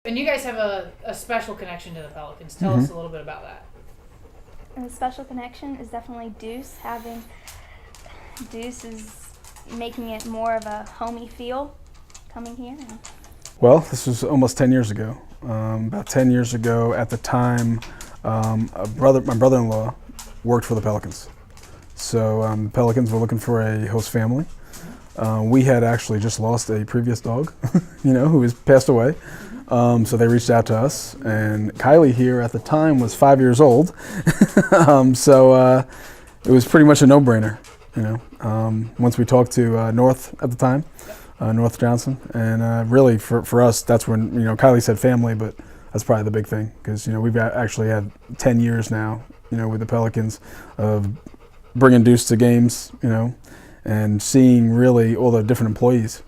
And you guys have a special connection to the Pelicans. Tell us a little bit about that. And the special connection is definitely Deuce. Deuce is making it more of a homey feel coming here. Well, this was almost 10 years ago. About 10 years ago, at the time, my brother-in-law worked for the Pelicans. So the Pelicans were looking for a host family. We had actually just lost a previous dog, who has passed away. So they reached out to us, and Kylie here at the time was 5 years old. So it was pretty much a no-brainer, once we talked to North at the time, North Johnson, and really for us, that's when, Kylie said family, but that's probably the big thing, because, we've actually had 10 years now, with the Pelicans of bringing Deuce to games, and seeing really all the different employees,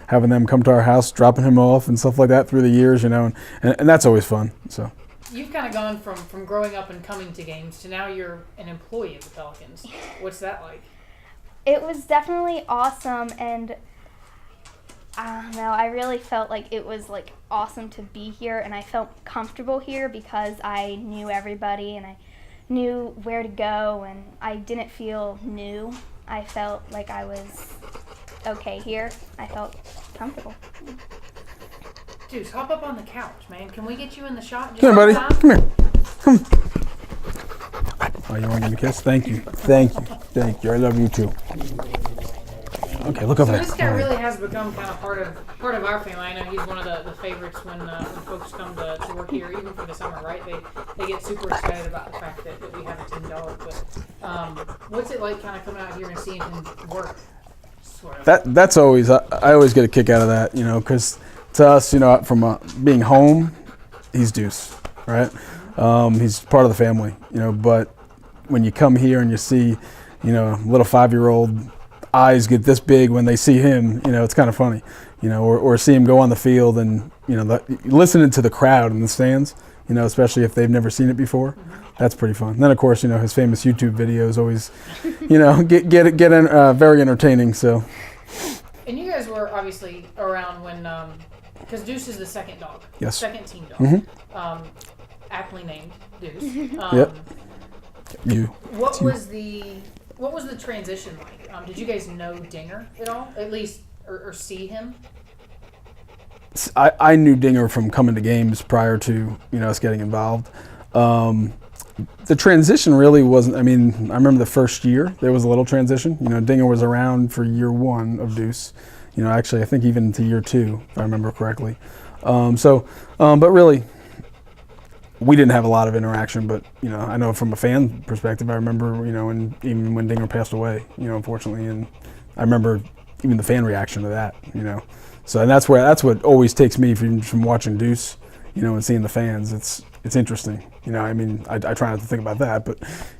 having them come to our house, dropping him off and stuff like that through the years, and that's always fun. So you've kind of gone from growing up and coming to games to now you're an employee of the Pelicans. What's that like? It was definitely awesome, and I don't know, I really felt like it was awesome to be here, and I felt comfortable here because I knew everybody and I knew where to go, and I didn't feel new. I felt like I was okay here. I felt comfortable. Deuce, hop up on the couch, man. Can we get you in the shot? Just come here, buddy. Time? Come here. Come. Oh, you want to give me a kiss? Thank you. Thank you. Thank you. I love you too. Okay, look over there. This guy really has become kind of part of our family. I know he's one of the favorites when folks come to work here, even for the summer, right? They get super excited about the fact that we have a team dog. But what's it like kind of coming out here and seeing him work? Sort of? That's always, I always get a kick out of that, because to us, from being home, he's Deuce, right? He's part of the family, but when you come here and you see, little 5-year-old eyes get this big when they see him, it's kind of funny, or see him go on the field and, listening to the crowd in the stands, especially if they've never seen it before. That's pretty fun. Then, of course, his famous YouTube videos always, get very entertaining. So. And you guys were obviously around when, because Deuce is the second dog. Yes. Second team dog. Mm-hmm. Aptly named Deuce. Yep. What was the transition like? Did you guys know Dinger at all? At least, or see him? I knew Dinger from coming to games prior to us getting involved. The transition really wasn't. I remember the first year there was a little transition. Dinger was around for year one of Deuce. Actually, I think even to year two, if I remember correctly. But really, we didn't have a lot of interaction. But I know from a fan perspective, I remember even when Dinger passed away, unfortunately, and I remember even the fan reaction to that. So and that's what always takes me from watching Deuce, and seeing the fans. It's interesting. I try not to think about that, but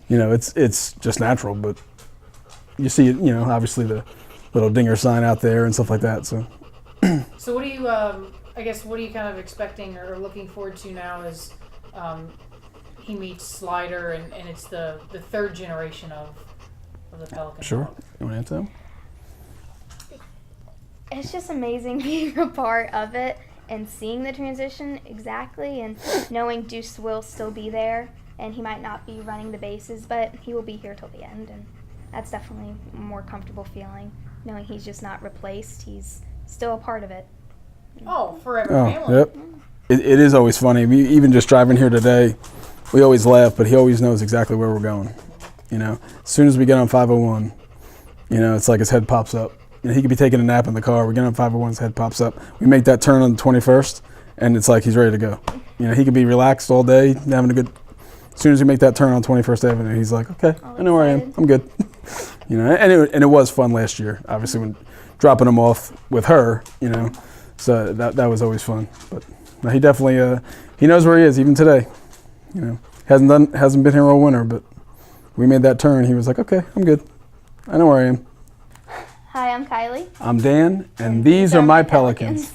it's just natural. But you see it, obviously the little Dinger sign out there and stuff like that. So. So what do you, what are you kind of expecting or looking forward to now as he meets Slider and it's the third generation of the Pelicans? Sure. You want to answer that? It's just amazing being a part of it and seeing the transition exactly, and knowing Deuce will still be there, and he might not be running the bases, but he will be here till the end, and that's definitely a more comfortable feeling, knowing he's just not replaced. He's still a part of it. Oh, forever family. Yep. It is always funny. Even just driving here today, we always laugh, but he always knows exactly where we're going. As soon as we get on 501, it's like his head pops up. He could be taking a nap in the car. We get on 501, his head pops up. We make that turn on the 21st, and it's like he's ready to go. He could be relaxed all day, having a good. As soon as we make that turn on 21st Avenue, he's like, okay, I know where I am. I'm good. And it was fun last year, obviously, when dropping him off with her, So that was always fun. But no, he definitely he knows where he is, even today. Hasn't been here all winter, but we made that turn. He was like, okay, I'm good. I know where I am. Hi, I'm Kylie. I'm Dan, and these are my Pelicans.